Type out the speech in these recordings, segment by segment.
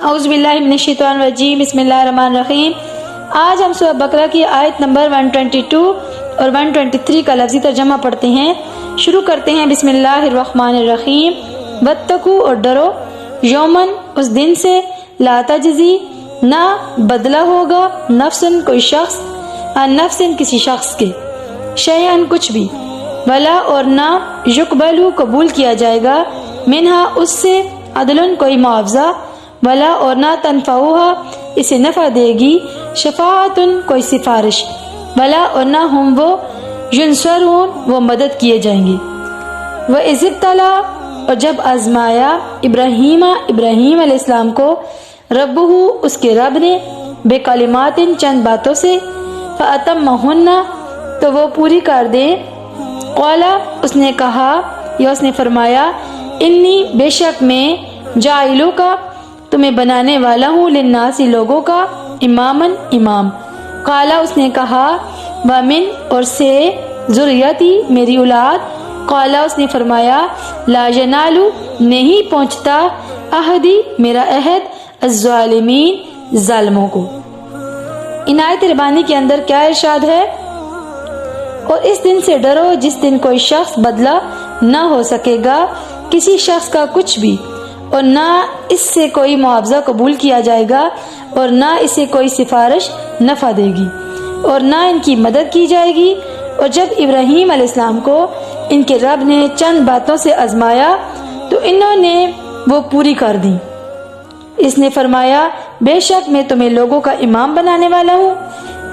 اعوذ باللہ من الشیطان الرجیم، بسم اللہ الرحمن الرحیم۔ آج ہم سورہ بقرہ کی آیت نمبر 122 اور 123 کا لفظی ترجمہ پڑھتے ہیں۔ شروع کرتے ہیں بسم اللہ الرحمن الرحیم۔ واتقوا اور ڈرو، یومن اس دن سے، لا تجزی نہ بدلہ ہوگا، نفسن کوئی شخص، ان نفسن کسی شخص کے، شیئن کچھ بھی، ولا اور نہ، یقبلو قبول کیا جائے گا، منہا اس سے، عدلن کوئی معاوضہ، ولا اور نہ، تنفعوہا اسے نفع دے گی، شفاعتن کوئی سفارش، ولا اور نہ، ہم وہ، ینصرون وہ مدد کیے جائیں گے۔ وَإِذِ ابْتَلَىٰ اور جب آزمایا ابراہیم علیہ السلام کو، ربہ اس کے رب نے، بے کلمات چند باتوں سے، فَأَتَمَّهُنَّ تو وہ پوری کر دے، قَالَ اس نے کہا یا اس نے فرمایا، انی بے شک میں، جاعلُکَ تمہیں بنانے والا ہوں، للناس لوگوں کا، اماماً امام۔ قَالَ اس نے کہا، وَمِن اور سے، ذریتی میری اولاد۔ قَالَ اس نے فرمایا، لا ینال نہیں پہنچتا، عہدی میرا عہد، الظالمین ظالموں کو۔ ان آیت ربانی کے اندر کیا ارشاد ہے؟ اور اس دن سے ڈرو جس دن کوئی شخص بدلہ نہ ہو سکے گا کسی شخص کا کچھ بھی، اور نہ اس سے کوئی معاوضہ قبول کیا جائے گا، اور نہ اسے کوئی سفارش نفع دے گی، اور نہ ان کی مدد کی جائے گی۔ اور جب ابراہیم علیہ السلام کو ان کے رب نے چند باتوں سے آزمایا تو انہوں نے وہ پوری کر دی۔ اس نے فرمایا، بے شک میں تمہیں لوگوں کا امام بنانے والا ہوں۔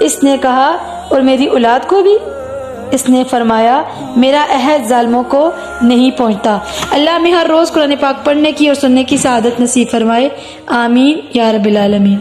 اس نے کہا، اور میری اولاد کو بھی۔ اس نے فرمایا، میرا عہد ظالموں کو نہیں پہنچتا۔ اللہ ہمیں ہر روز قرآن پاک پڑھنے کی اور سننے کی سعادت نصیب فرمائے، آمین یا رب العالمین۔